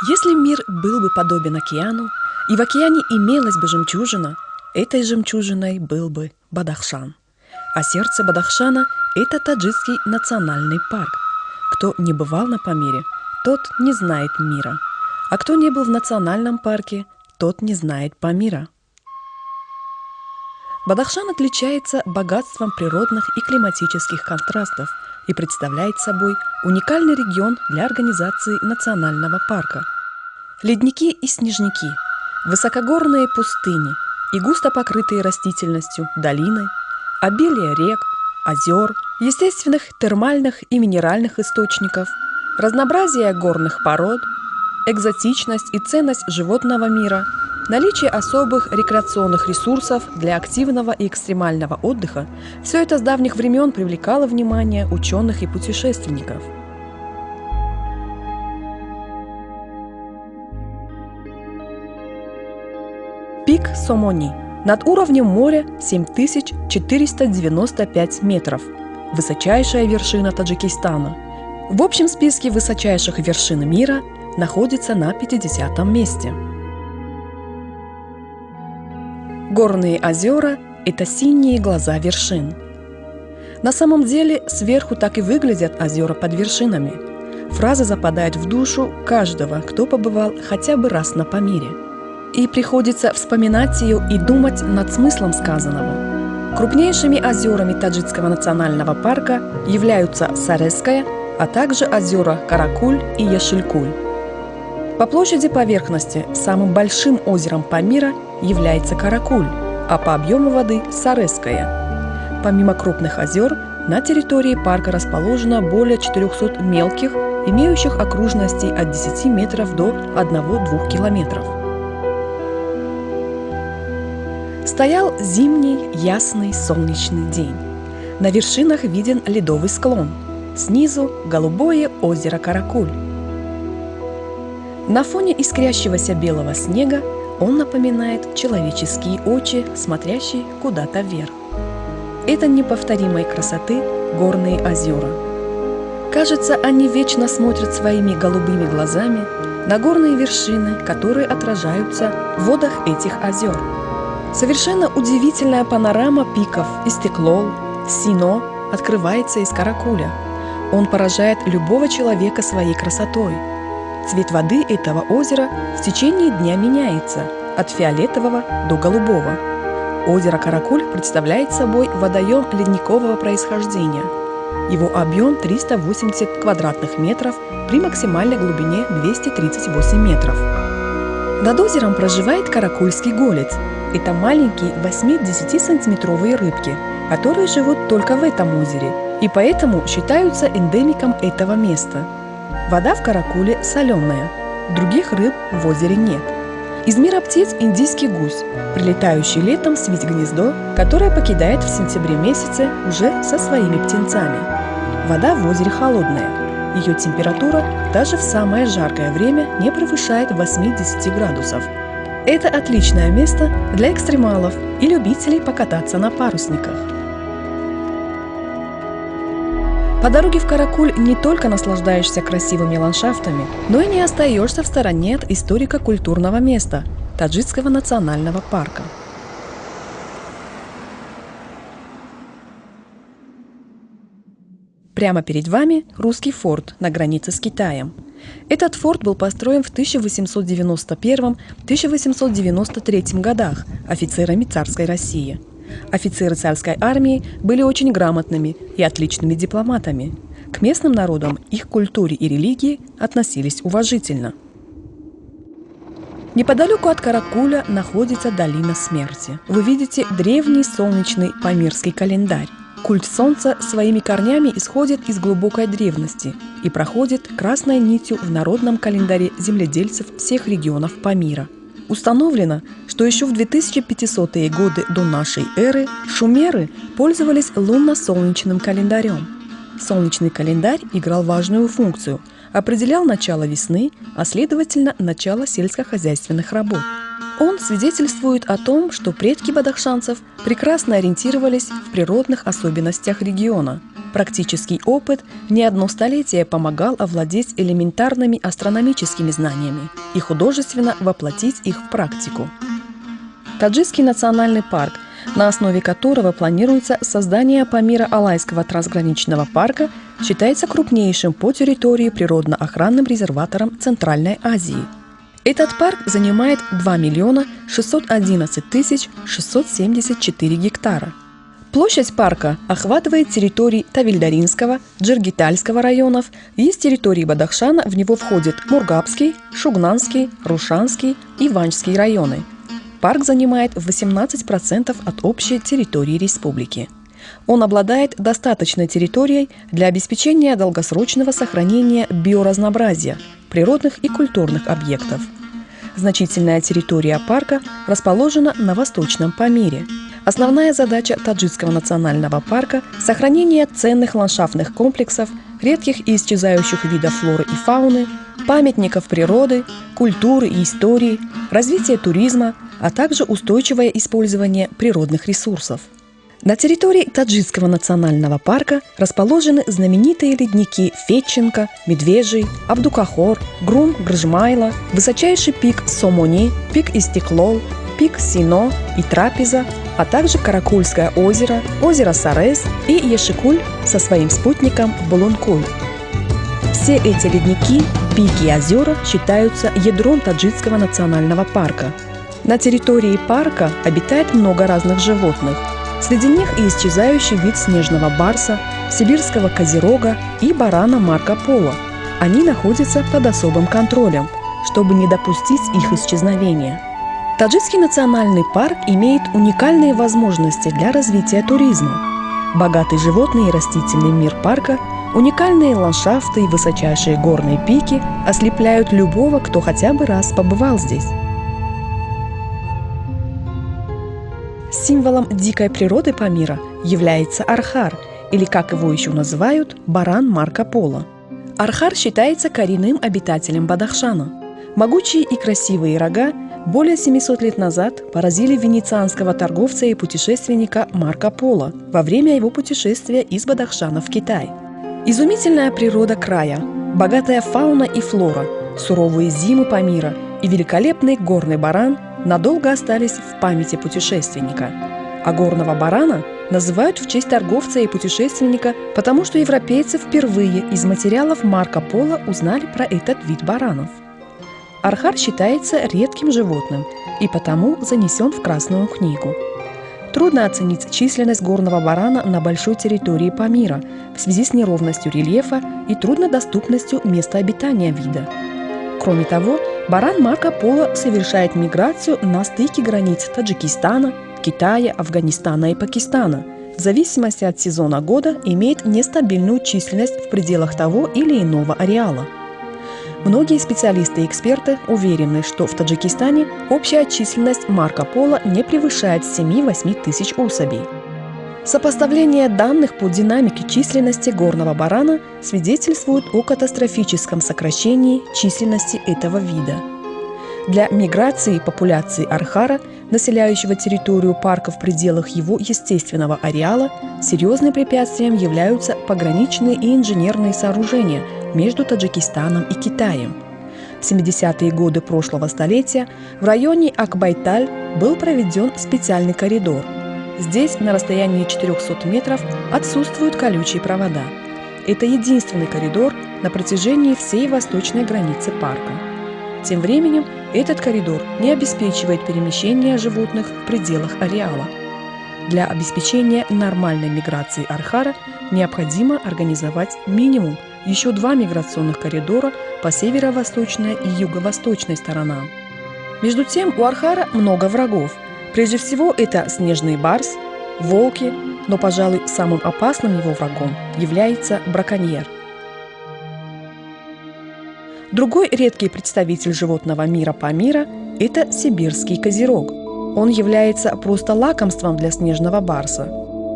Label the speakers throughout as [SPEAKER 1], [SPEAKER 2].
[SPEAKER 1] Если мир был бы подобен океану, и в океане имелась бы жемчужина, этой жемчужиной был бы Бадахшан. А сердце Бадахшана – это таджикский национальный парк. Кто не бывал на Памире, тот не знает мира. А кто не был в национальном парке, тот не знает Памира. Бадахшан отличается богатством природных и климатических контрастов и представляет собой уникальный регион для организации национального парка. Ледники и снежники, высокогорные пустыни и густо покрытые растительностью долины, обилие рек, озер, естественных термальных и минеральных источников, разнообразие горных пород, экзотичность и ценность животного мира, наличие особых рекреационных ресурсов для активного и экстремального отдыха – все это с давних времен привлекало внимание ученых и путешественников. Пик Сомони. Над уровнем моря 7495 метров. Высочайшая вершина Таджикистана. В общем списке высочайших вершин мира находится на 50-м месте. Горные озера – это синие глаза вершин. На самом деле, сверху так и выглядят озера под вершинами. Фраза западает в душу каждого, кто побывал хотя бы раз на Памире. И приходится вспоминать ее и думать над смыслом сказанного. Крупнейшими озерами Таджикского национального парка являются Сареская, а также озера Каракуль и Яшилькуль. По площади поверхности самым большим озером Памира является Каракуль, а по объему воды – Сареская. Помимо крупных озер, на территории парка расположено более 400 мелких, имеющих окружности от 10 метров до 1-2 километров. Стоял зимний, ясный, солнечный день. На вершинах виден ледовый склон. Снизу – голубое озеро Каракуль. На фоне искрящегося белого снега он напоминает человеческие очи, смотрящие куда-то вверх. Это неповторимой красоты горные озера. Кажется, они вечно смотрят своими голубыми глазами на горные вершины, которые отражаются в водах этих озер. Совершенно удивительная панорама пиков Истеклол, Сино открывается из Каракуля. Он поражает любого человека своей красотой. Цвет воды этого озера в течение дня меняется от фиолетового до голубого. Озеро Каракуль представляет собой водоем ледникового происхождения. Его объем 380 квадратных метров при максимальной глубине 238 метров. Над озером проживает каракульский голец. Это маленькие 8-10-сантиметровые рыбки, которые живут только в этом озере и поэтому считаются эндемиком этого места. Вода в Каракуле соленая, других рыб в озере нет. Из мира птиц индийский гусь, прилетающий летом свить гнездо, которое покидает в сентябре месяце уже со своими птенцами. Вода в озере холодная. Ее температура даже в самое жаркое время не превышает 80 градусов. Это отличное место для экстремалов и любителей покататься на парусниках. По дороге в Каракуль не только наслаждаешься красивыми ландшафтами, но и не остаешься в стороне от историко-культурного места – Таджикского национального парка. Прямо перед вами русский форт на границе с Китаем. Этот форт был построен в 1891-1893 годах офицерами царской России. Офицеры царской армии были очень грамотными и отличными дипломатами. К местным народам, их культуре и религии относились уважительно. Неподалеку от Каракуля находится долина смерти. Вы видите древний солнечный памирский календарь. Культ солнца своими корнями исходит из глубокой древности и проходит красной нитью в народном календаре земледельцев всех регионов Памира. Установлено, что еще в 2500-е годы до нашей эры шумеры пользовались лунно-солнечным календарем. Солнечный календарь играл важную функцию, определял начало весны, а следовательно начало сельскохозяйственных работ. Он свидетельствует о том, что предки бадахшанцев прекрасно ориентировались в природных особенностях региона. Практический опыт не одно столетие помогал овладеть элементарными астрономическими знаниями и художественно воплотить их в практику. Таджикский национальный парк, на основе которого планируется создание Памира-Алайского трансграничного парка, считается крупнейшим по территории природно-охранным резерватором Центральной Азии. Этот парк занимает 2 611 674 гектара. Площадь парка охватывает территории Тавильдаринского, Джиргитальского районов. Из территории Бадахшана в него входят Мургабский, Шугнанский, Рушанский и Ванжский районы. Парк занимает 18% от общей территории республики. Он обладает достаточной территорией для обеспечения долгосрочного сохранения биоразнообразия, природных и культурных объектов. Значительная территория парка расположена на Восточном Памире. Основная задача Таджикского национального парка – сохранение ценных ландшафтных комплексов, редких и исчезающих видов флоры и фауны, памятников природы, культуры и истории, развитие туризма, а также устойчивое использование природных ресурсов. На территории Таджикского национального парка расположены знаменитые ледники Фетченко, Медвежий, Абдукахор, Грум Гржмайла, высочайший пик Сомони, пик Истеклол, пик Сино и Трапеза, а также Каракульское озеро, озеро Сарес и Ешикуль со своим спутником Булункуль. Все эти ледники, пики и озера считаются ядром Таджикского национального парка. На территории парка обитает много разных животных. Среди них и исчезающий вид снежного барса, сибирского козерога и барана Марко Поло. Они находятся под особым контролем, чтобы не допустить их исчезновения. Таджикский национальный парк имеет уникальные возможности для развития туризма. Богатый животный и растительный мир парка, уникальные ландшафты и высочайшие горные пики ослепляют любого, кто хотя бы раз побывал здесь. Символом дикой природы Памира является архар, или, как его еще называют, баран Марко Поло. Архар считается коренным обитателем Бадахшана. Могучие и красивые рога более 700 лет назад поразили венецианского торговца и путешественника Марко Поло во время его путешествия из Бадахшана в Китай. Изумительная природа края, богатая фауна и флора, суровые зимы Памира и великолепный горный баран надолго остались в памяти путешественника. А горного барана называют в честь торговца и путешественника, потому что европейцы впервые из материалов Марко Поло узнали про этот вид баранов. Архар считается редким животным и потому занесен в Красную книгу. Трудно оценить численность горного барана на большой территории Памира в связи с неровностью рельефа и труднодоступностью места обитания вида. Кроме того, баран Марко Поло совершает миграцию на стыке границ Таджикистана, Китая, Афганистана и Пакистана. В зависимости от сезона года имеет нестабильную численность в пределах того или иного ареала. Многие специалисты и эксперты уверены, что в Таджикистане общая численность Марко Поло не превышает 7-8 тысяч особей. Сопоставление данных по динамике численности горного барана свидетельствует о катастрофическом сокращении численности этого вида. Для миграции популяции архара, населяющего территорию парка в пределах его естественного ареала, серьезным препятствием являются пограничные и инженерные сооружения между Таджикистаном и Китаем. В 70-е годы прошлого столетия в районе Акбайталь был проведен специальный коридор. Здесь на расстоянии 400 метров отсутствуют колючие провода. Это единственный коридор на протяжении всей восточной границы парка. Тем временем этот коридор не обеспечивает перемещение животных в пределах ареала. Для обеспечения нормальной миграции архара необходимо организовать минимум еще 2 миграционных коридора по северо-восточной и юго-восточной сторонам. Между тем у архара много врагов. Прежде всего это снежный барс, волки, но, пожалуй, самым опасным его врагом является браконьер. Другой редкий представитель животного мира Памира – это сибирский козерог. Он является просто лакомством для снежного барса.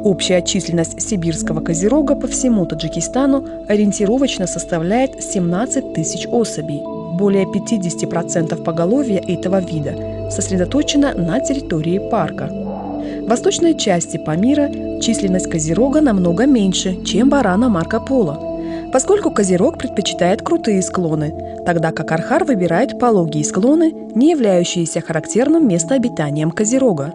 [SPEAKER 1] Общая численность сибирского козерога по всему Таджикистану ориентировочно составляет 17 тысяч особей. Более 50% поголовья этого вида сосредоточено на территории парка. В восточной части Памира численность козерога намного меньше, чем барана Марко Поло, поскольку козерог предпочитает крутые склоны, тогда как архар выбирает пологие склоны, не являющиеся характерным местообитанием козерога.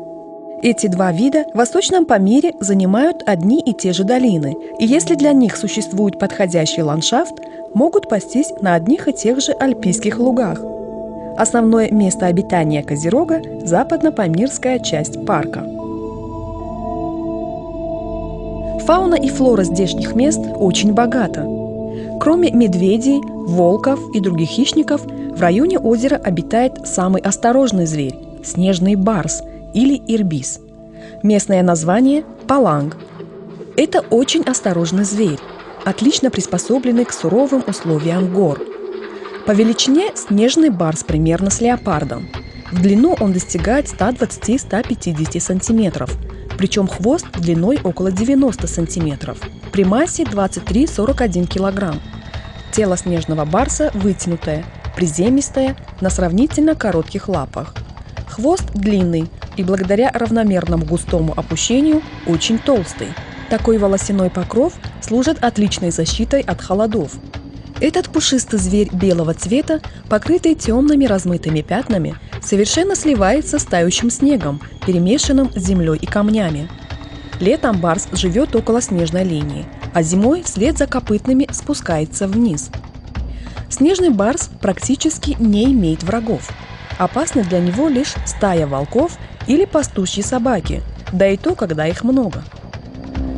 [SPEAKER 1] Эти два вида в Восточном Памире занимают одни и те же долины, и если для них существует подходящий ландшафт, могут пастись на одних и тех же альпийских лугах. Основное место обитания козерога – западно-памирская часть парка. Фауна и флора здешних мест очень богата. Кроме медведей, волков и других хищников, в районе озера обитает самый осторожный зверь – снежный барс или ирбис. Местное название – паланг. Это очень осторожный зверь, отлично приспособленный к суровым условиям гор. По величине снежный барс примерно с леопардом. В длину он достигает 120-150 сантиметров, причем хвост длиной около 90 сантиметров, при массе 23-41 килограмм. Тело снежного барса вытянутое, приземистое, на сравнительно коротких лапах. Хвост длинный и благодаря равномерному густому опущению очень толстый. Такой волосяной покров служит отличной защитой от холодов. Этот пушистый зверь белого цвета, покрытый темными размытыми пятнами, совершенно сливается с тающим снегом, перемешанным с землей и камнями. Летом барс живет около снежной линии, а зимой вслед за копытными спускается вниз. Снежный барс практически не имеет врагов. Опасны для него лишь стая волков или пастушьи собаки, да и то, когда их много.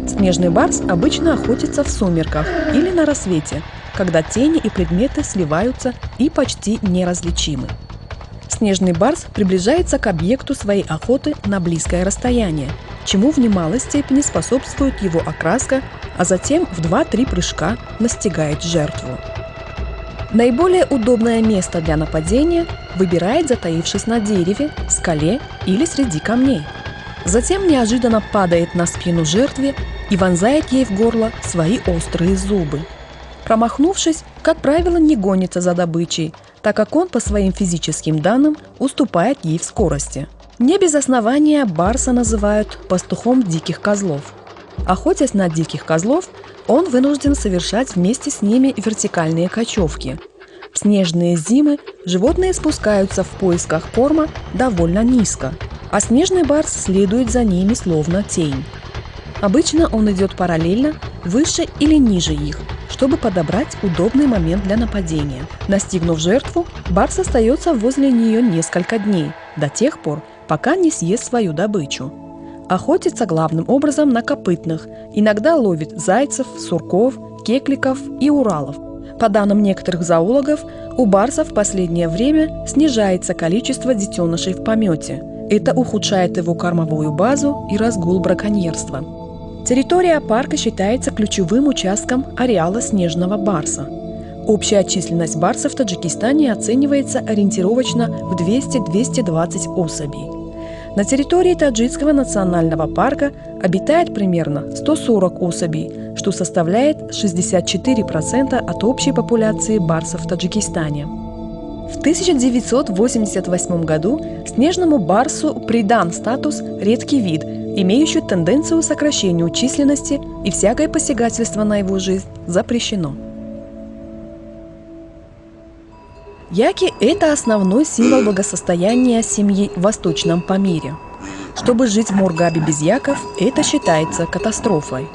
[SPEAKER 1] Снежный барс обычно охотится в сумерках или на рассвете, когда тени и предметы сливаются и почти неразличимы. Снежный барс приближается к объекту своей охоты на близкое расстояние, чему в немалой степени способствует его окраска, а затем в 2-3 прыжка настигает жертву. Наиболее удобное место для нападения выбирает, затаившись на дереве, скале или среди камней. Затем неожиданно падает на спину жертве и вонзает ей в горло свои острые зубы. Промахнувшись, как правило, не гонится за добычей, так как он по своим физическим данным уступает ей в скорости. Не без основания барса называют пастухом диких козлов. Охотясь на диких козлов, он вынужден совершать вместе с ними вертикальные кочевки. В снежные зимы животные спускаются в поисках корма довольно низко, а снежный барс следует за ними словно тень. Обычно он идет параллельно, выше или ниже их, чтобы подобрать удобный момент для нападения. Настигнув жертву, барс остается возле нее несколько дней, до тех пор, пока не съест свою добычу. Охотится главным образом на копытных, иногда ловит зайцев, сурков, кекликов и уралов. По данным некоторых зоологов, у барса в последнее время снижается количество детенышей в помете. Это ухудшает его кормовую базу и разгул браконьерства. Территория парка считается ключевым участком ареала снежного барса. Общая численность барсов в Таджикистане оценивается ориентировочно в 200-220 особей. На территории Таджикского национального парка обитает примерно 140 особей, что составляет 64% от общей популяции барсов в Таджикистане. В 1988 году снежному барсу придан статус «редкий вид», имеющий тенденцию к сокращению численности, и всякое посягательство на его жизнь запрещено. Яки – это основной символ благосостояния семьи в Восточном Памире. Чтобы жить в Мургабе без яков, это считается катастрофой.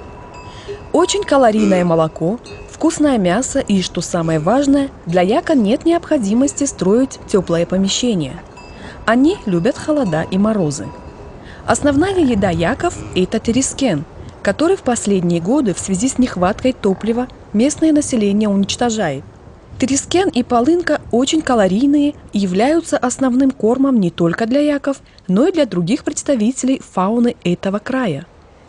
[SPEAKER 1] Очень калорийное молоко, вкусное мясо и, что самое важное, для яка нет необходимости строить теплое помещение. Они любят холода и морозы. Основная еда яков – это терескен, который в последние годы в связи с нехваткой топлива местное население уничтожает. Терескен и полынка очень калорийные и являются основным кормом не только для яков, но и для других представителей фауны этого края.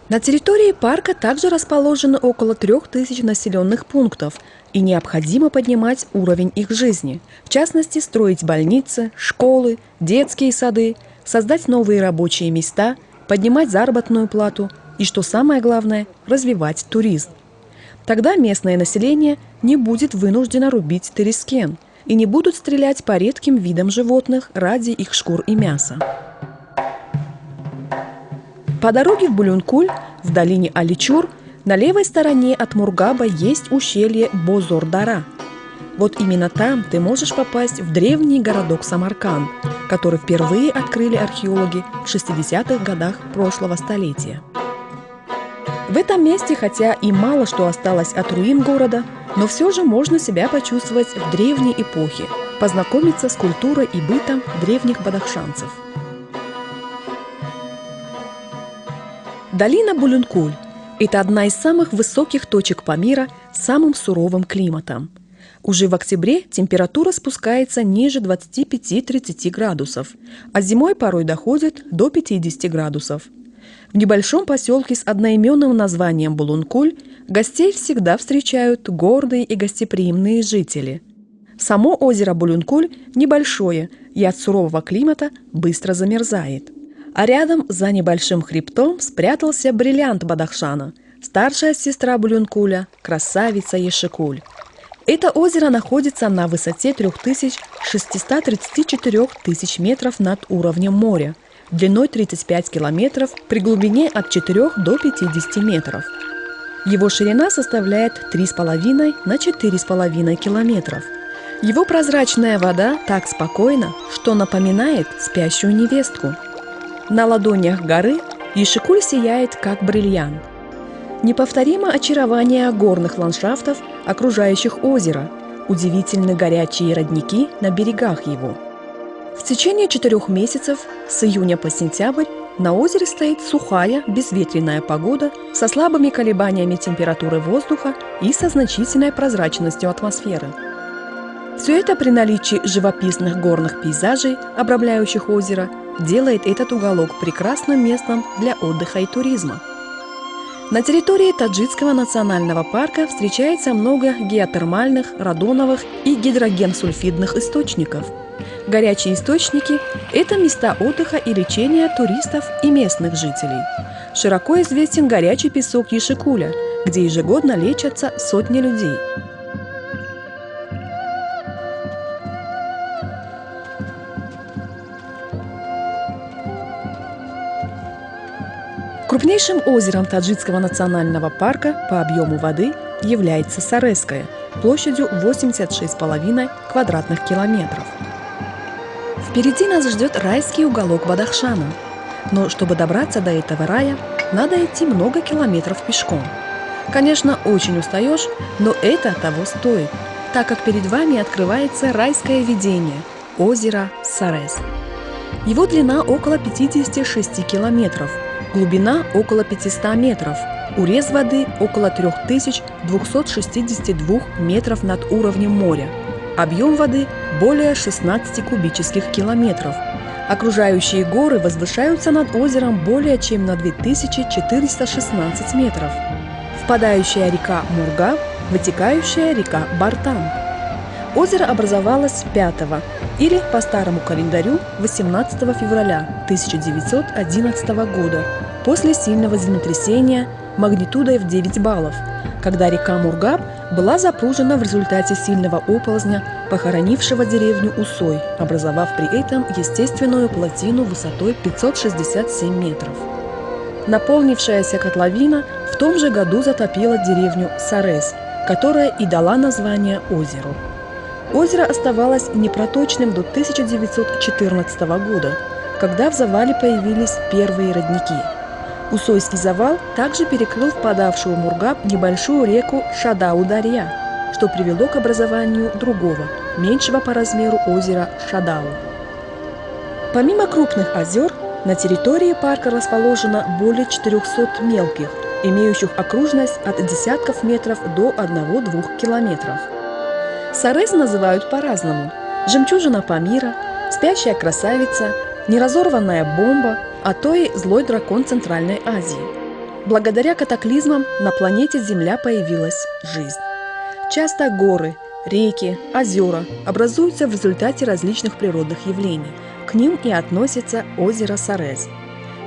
[SPEAKER 1] На территории парка также расположено около 3000 населенных пунктов, и необходимо поднимать уровень их жизни. В частности, строить больницы, школы, детские сады, создать новые рабочие места, поднимать заработную плату и, что самое главное, развивать туризм. Тогда местное население не будет вынуждено рубить террискен и не будут стрелять по редким видам животных ради их шкур и мяса. По дороге в Булюнкуль, в долине Аличур, на левой стороне от Мургаба есть ущелье Бозор-Дара. Вот именно там ты можешь попасть в древний городок Самарканд, который впервые открыли археологи в 60-х годах прошлого столетия. В этом месте, хотя и мало что осталось от руин города, но все же можно себя почувствовать в древней эпохе, познакомиться с культурой и бытом древних бадахшанцев. Долина Булюнкуль – это одна из самых высоких точек Памира с самым суровым климатом. Уже в октябре температура спускается ниже 25-30 градусов, а зимой порой доходит до 50 градусов. В небольшом поселке с одноименным названием Булункуль гостей всегда встречают гордые и гостеприимные жители. Само озеро Булюнкуль небольшое и от сурового климата быстро замерзает. А рядом, за небольшим хребтом, спрятался бриллиант Бадахшана, старшая сестра Булюнкуля, красавица Ешекуль. Это озеро находится на высоте 3634 тысяч метров над уровнем моря, длиной 35 километров, при глубине от 4 до 50 метров. Его ширина составляет 3,5 на 4,5 километров. Его прозрачная вода так спокойна, что напоминает спящую невестку. На ладонях горы Ешекуль сияет, как бриллиант. Неповторимо очарование горных ландшафтов, окружающих озеро, удивительны горячие родники на берегах его. В течение 4 месяцев, с июня по сентябрь, на озере стоит сухая, безветренная погода со слабыми колебаниями температуры воздуха и со значительной прозрачностью атмосферы. Все это при наличии живописных горных пейзажей, обрамляющих озеро, делает этот уголок прекрасным местом для отдыха и туризма. На территории Таджикского национального парка встречается много геотермальных, радоновых и гидрогенсульфидных источников. Горячие источники – это места отдыха и лечения туристов и местных жителей. Широко известен горячий песок Ешекуля, где ежегодно лечатся сотни людей. Крупнейшим озером Таджикского национального парка по объему воды является Саресское, площадью 86,5 квадратных километров. Впереди нас ждет райский уголок Бадахшана, но чтобы добраться до этого рая, надо идти много километров пешком. Конечно, очень устаешь, но это того стоит, так как перед вами открывается райское видение – озеро Сарес. Его длина около 56 километров, глубина около 500 метров, урез воды около 3262 метров над уровнем моря, объем воды более 16 кубических километров. Окружающие горы возвышаются над озером более чем на 2416 метров. Впадающая река Мургаб, вытекающая река Бартан. Озеро образовалось 5 или по старому календарю 18 февраля 1911 года после сильного землетрясения магнитудой в 9 баллов, когда река Мургаб была запружена в результате сильного оползня, похоронившего деревню Усой, образовав при этом естественную плотину высотой 567 метров. Наполнившаяся котловина в том же году затопила деревню Сарес, которая и дала название озеру. Озеро оставалось непроточным до 1914 года, когда в завале появились первые родники. Усойский завал также перекрыл впадавшую в Мургаб небольшую реку Шадау-Дарья, что привело к образованию другого, меньшего по размеру озера Шадау. Помимо крупных озер, на территории парка расположено более 400 мелких, имеющих окружность от десятков метров до 1-2 километров. Сарес называют по-разному – жемчужина Памира, спящая красавица, неразорванная бомба, а то и злой дракон Центральной Азии. Благодаря катаклизмам на планете Земля появилась жизнь. Часто горы, реки, озера образуются в результате различных природных явлений. К ним и относится озеро Сарез.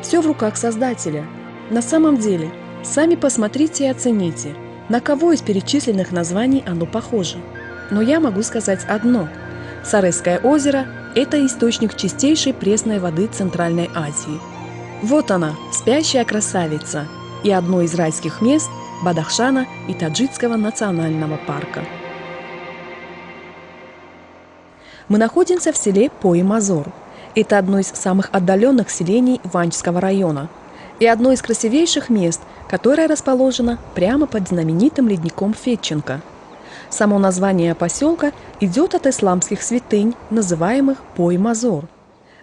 [SPEAKER 1] Все в руках Создателя. На самом деле, сами посмотрите и оцените, на кого из перечисленных названий оно похоже. Но я могу сказать одно. Сарезское озеро – это источник чистейшей пресной воды Центральной Азии. Вот она, спящая красавица, и одно из райских мест Бадахшана и Таджикского национального парка. Мы находимся в селе Пои-Мазор. Это одно из самых отдаленных селений Ванчского района и одно из красивейших мест, которое расположено прямо под знаменитым ледником Фетченко. Само название поселка идет от исламских святынь, называемых Пои-Мазор.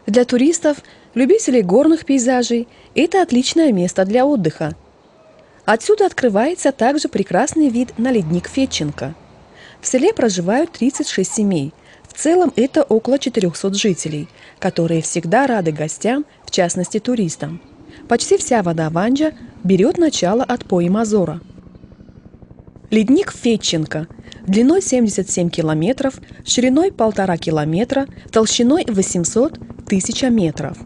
[SPEAKER 1] Для туристов, любителей горных пейзажей, это отличное место для отдыха. Отсюда открывается также прекрасный вид на ледник Фетченко. В селе проживают 36 семей. В целом это около 400 жителей, которые всегда рады гостям, в частности туристам. Почти вся вода Ванджа берет начало от Пои-Мазора. Ледник Фетченко длиной 77 километров, шириной 1,5 километра, толщиной 800 тысяч метров.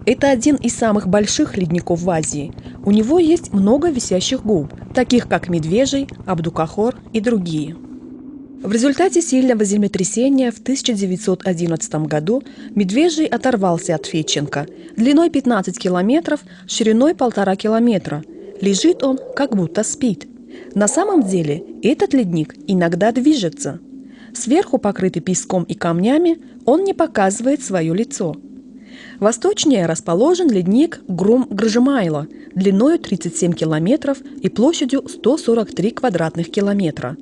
[SPEAKER 1] Это один из самых больших ледников в Азии. У него есть много висящих губ, таких как Медвежий, Абдукахор и другие. В результате сильного землетрясения в 1911 году Медвежий оторвался от Фетченко длиной 15 километров, шириной 1,5 километра. Лежит он, как будто спит. На самом деле этот ледник иногда движется. Сверху покрытый песком и камнями, он не показывает свое лицо. Восточнее расположен ледник Грум-Гржимайло длиной 37 километров и площадью 143 квадратных километра.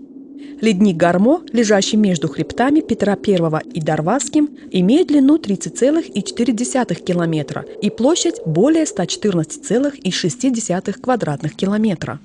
[SPEAKER 1] Ледник Гармо, лежащий между хребтами Петра I и Дарвазским, имеет длину 30,4 километра и площадь более 114,6 квадратных километра.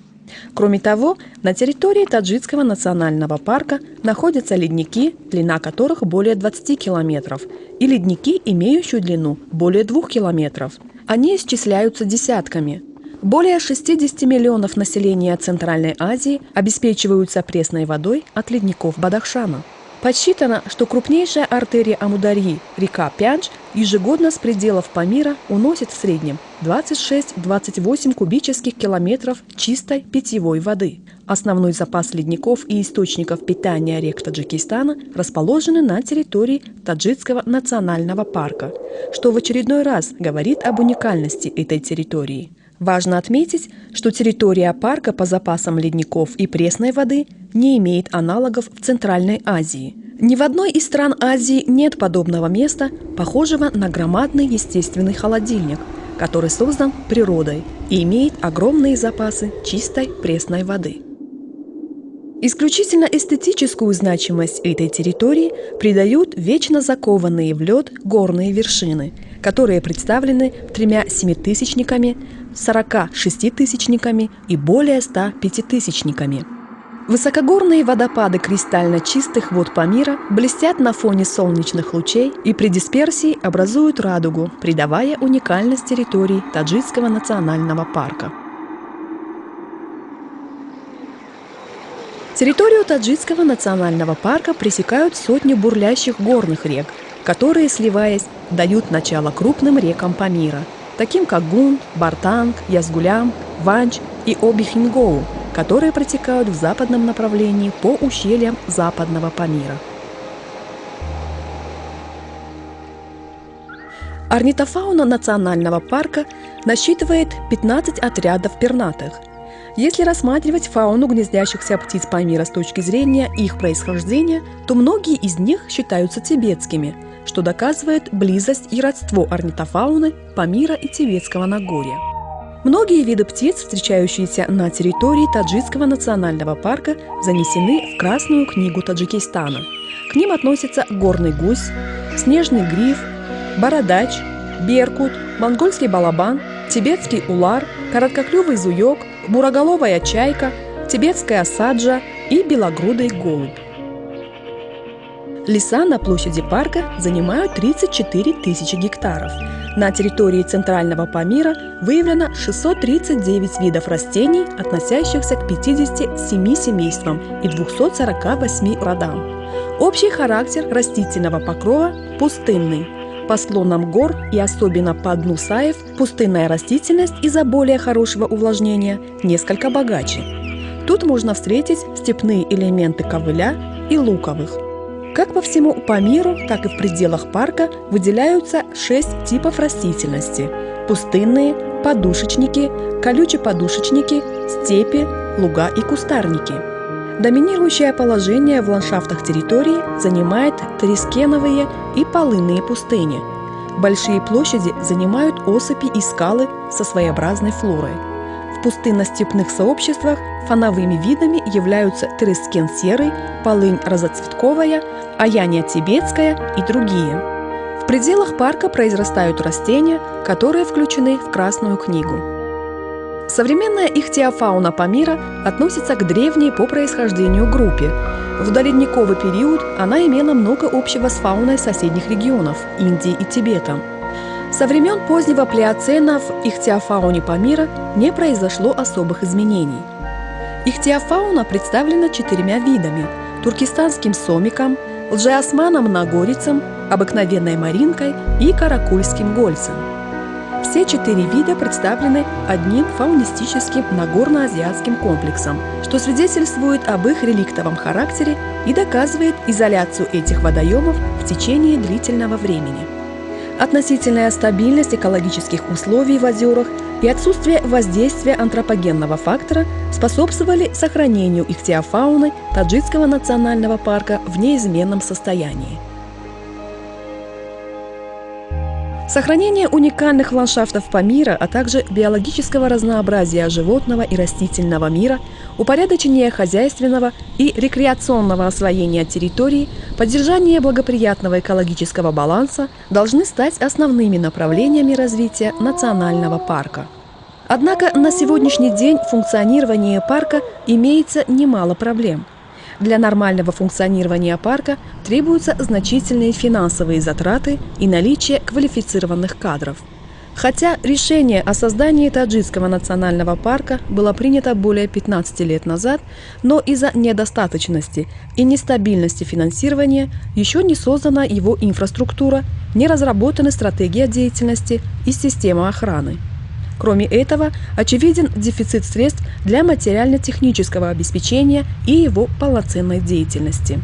[SPEAKER 1] Кроме того, на территории Таджикского национального парка находятся ледники, длина которых более 20 километров, и ледники, имеющие длину более 2 километров. Они исчисляются десятками. Более 60 миллионов населения Центральной Азии обеспечиваются пресной водой от ледников Бадахшана. Подсчитано, что крупнейшая артерия Амударьи, река Пяндж, ежегодно с пределов Памира уносит в среднем 26-28 кубических километров чистой питьевой воды. Основной запас ледников и источников питания рек Таджикистана расположены на территории Таджикского национального парка, что в очередной раз говорит об уникальности этой территории. Важно отметить, что территория парка по запасам ледников и пресной воды не имеет аналогов в Центральной Азии. Ни в одной из стран Азии нет подобного места, похожего на громадный естественный холодильник, который создан природой и имеет огромные запасы чистой пресной воды. Исключительно эстетическую значимость этой территории придают вечно закованные в лед горные вершины, которые представлены 3 семитысячниками, 46-тысячниками и более 100 пятитысячниками. Высокогорные водопады кристально чистых вод Памира блестят на фоне солнечных лучей и при дисперсии образуют радугу, придавая уникальность территории Таджикского национального парка. Территорию Таджикского национального парка пресекают сотни бурлящих горных рек, которые, сливаясь, дают начало крупным рекам Памира, таким как Гунд, Бартанг, Язгулям, Ванч и Обихингоу, которые протекают в западном направлении по ущельям западного Памира. Орнитофауна национального парка насчитывает 15 отрядов пернатых. Если рассматривать фауну гнездящихся птиц Памира с точки зрения их происхождения, то многие из них считаются тибетскими, что доказывает близость и родство орнитофауны Памира и Тибетского Нагорья. Многие виды птиц, встречающиеся на территории Таджикского национального парка, занесены в Красную книгу Таджикистана. К ним относятся горный гусь, снежный гриф, бородач, беркут, монгольский балабан, тибетский улар, короткоклювый зуёк, буроголовая чайка, тибетская саджа и белогрудый голубь. Леса на площади парка занимают 34 тысячи гектаров. На территории Центрального Памира выявлено 639 видов растений, относящихся к 57 семействам и 248 родам. Общий характер растительного покрова – пустынный. По склонам гор и особенно по дну сваев пустынная растительность из-за более хорошего увлажнения несколько богаче. Тут можно встретить степные элементы ковыля и луковых. Как по всему Памиру, так и в пределах парка выделяются 6 типов растительности – пустынные, подушечники, колюче-подушечники, степи, луга и кустарники. Доминирующее положение в ландшафтах территории занимает трискеновые и полынные пустыни. Большие площади занимают осыпи и скалы со своеобразной флорой. В пустынно-степных сообществах фоновыми видами являются трескен серый, полынь разоцветковая, аяния тибетская и другие. В пределах парка произрастают растения, которые включены в Красную книгу. Современная ихтиофауна Памира относится к древней по происхождению группе. В доледниковый период она имела много общего с фауной соседних регионов – Индии и Тибета. Со времен позднего плеоцена в ихтиофауне Памира не произошло особых изменений. Ихтиофауна представлена 4 видами – туркестанским сомиком, лжеосманом нагорицем, обыкновенной маринкой и каракульским гольцем. Все 4 вида представлены одним фаунистическим нагорно-азиатским комплексом, что свидетельствует об их реликтовом характере и доказывает изоляцию этих водоемов в течение длительного времени. Относительная стабильность экологических условий в озерах и отсутствие воздействия антропогенного фактора способствовали сохранению ихтиофауны Таджикского национального парка в неизменном состоянии. Сохранение уникальных ландшафтов Памира, а также биологического разнообразия животного и растительного мира, упорядочение хозяйственного и рекреационного освоения территории, поддержание благоприятного экологического баланса должны стать основными направлениями развития национального парка. Однако на сегодняшний день в функционировании парка имеется немало проблем. Для нормального функционирования парка требуются значительные финансовые затраты и наличие квалифицированных кадров. Хотя решение о создании Таджикского национального парка было принято более 15 лет назад, но из-за недостаточности и нестабильности финансирования еще не создана его инфраструктура, не разработаны стратегия деятельности и система охраны. Кроме этого, очевиден дефицит средств для материально-технического обеспечения и его полноценной деятельности.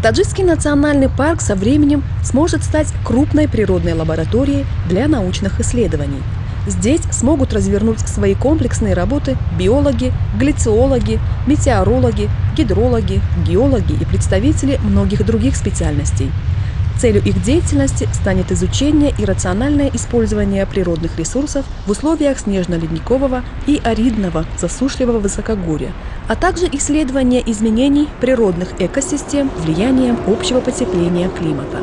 [SPEAKER 1] Таджикский национальный парк со временем сможет стать крупной природной лабораторией для научных исследований. Здесь смогут развернуть свои комплексные работы биологи, глициологи, метеорологи, гидрологи, геологи и представители многих других специальностей. Целью их деятельности станет изучение и рациональное использование природных ресурсов в условиях снежно-ледникового и аридного засушливого высокогорья, а также исследование изменений природных экосистем влиянием общего потепления климата.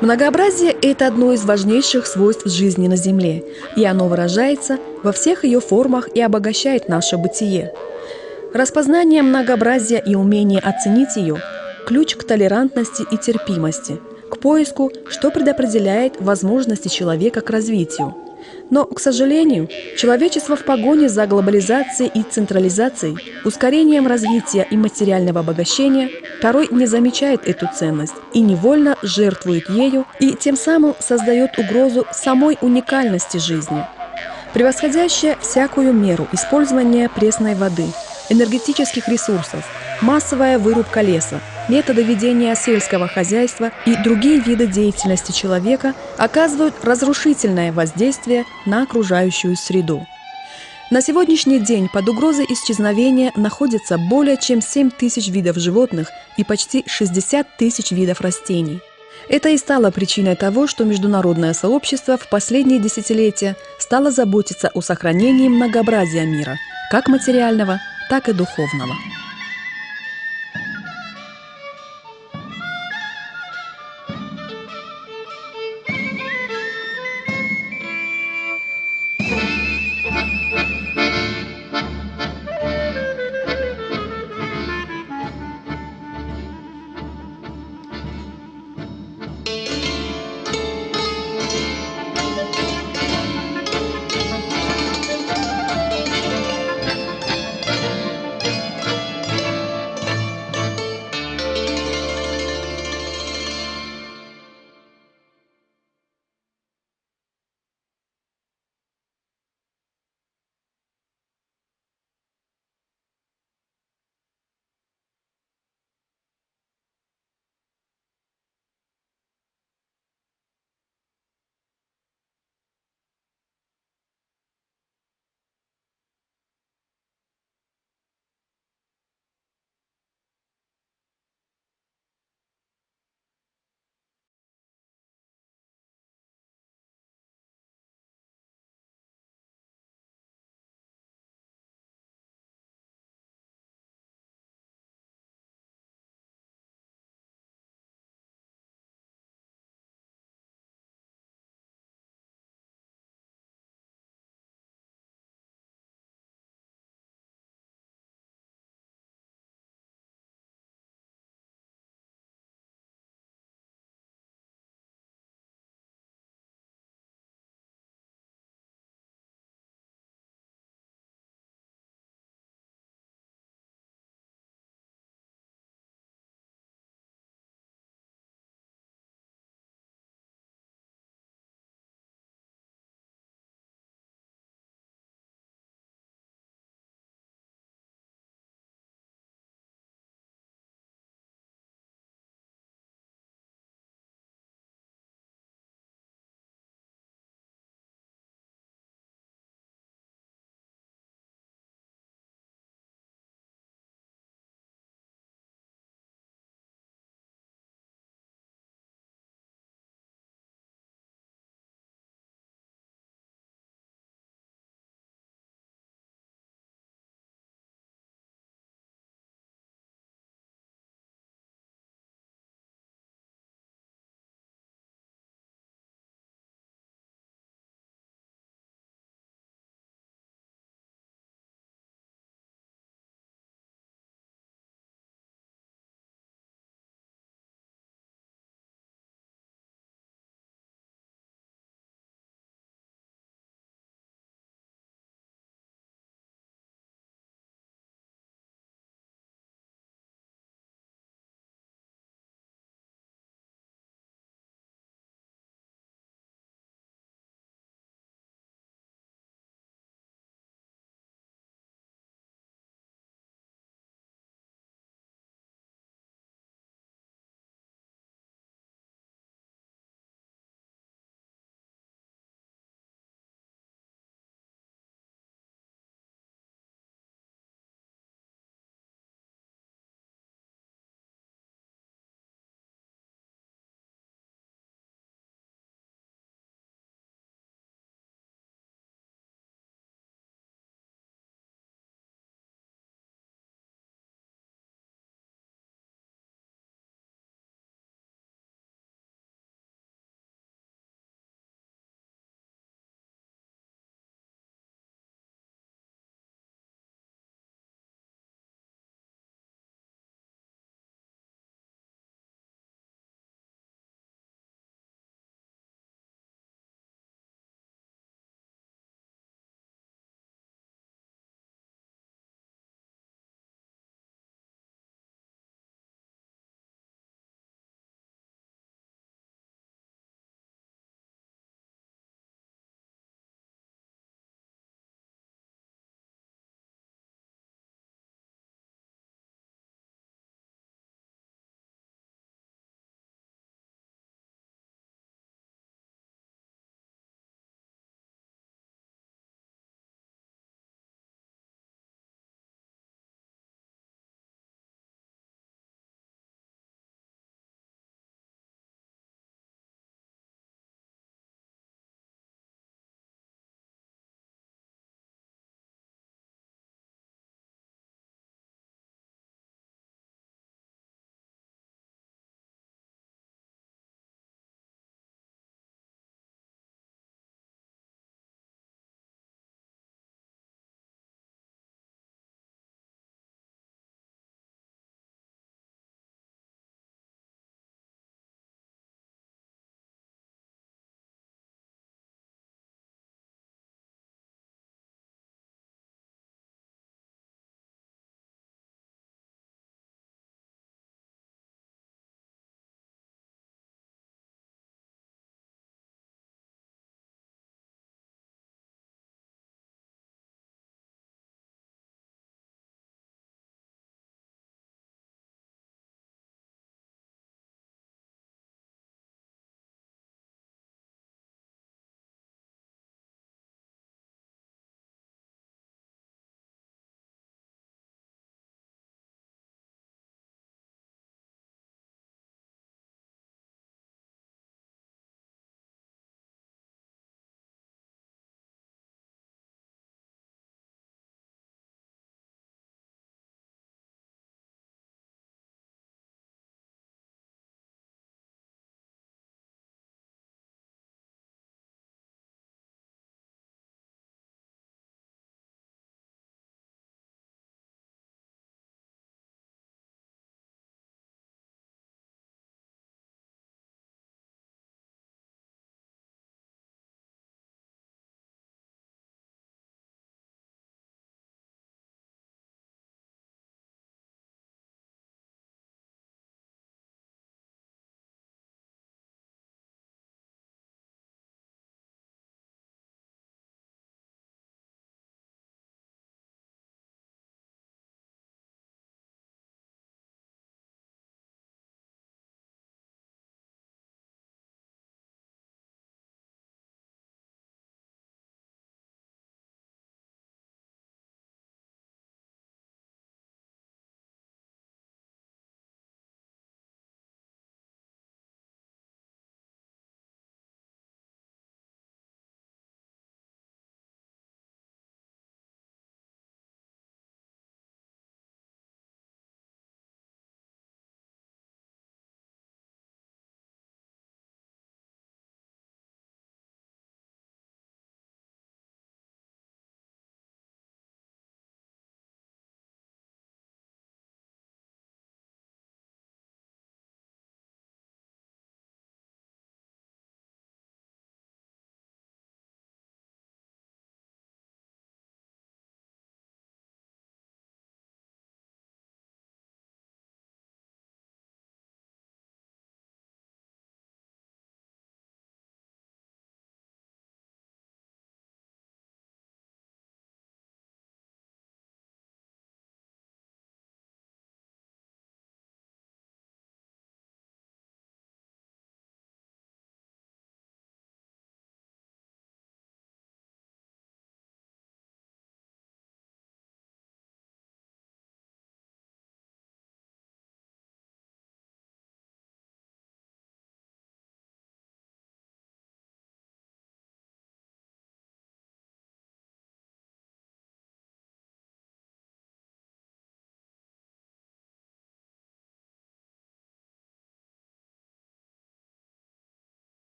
[SPEAKER 1] Многообразие – это одно из важнейших свойств жизни на Земле, и оно выражается во всех ее формах и обогащает наше бытие. Распознание многообразия и умение оценить ее – ключ к толерантности и терпимости, к поиску, что предопределяет возможности человека к развитию. Но, к сожалению, человечество в погоне за глобализацией и централизацией, ускорением развития и материального обогащения порой не замечает эту ценность и невольно жертвует ею и тем самым создает угрозу самой уникальности жизни. Превосходящее всякую меру использование пресной воды, энергетических ресурсов, массовая вырубка леса, методы ведения сельского хозяйства и другие виды деятельности человека оказывают разрушительное воздействие на окружающую среду. На сегодняшний день под угрозой исчезновения находится более чем 7 тысяч видов животных и почти 60 тысяч видов растений. Это и стало причиной того, что международное сообщество в последние десятилетия стало заботиться о сохранении многообразия мира, как материального, так и духовного.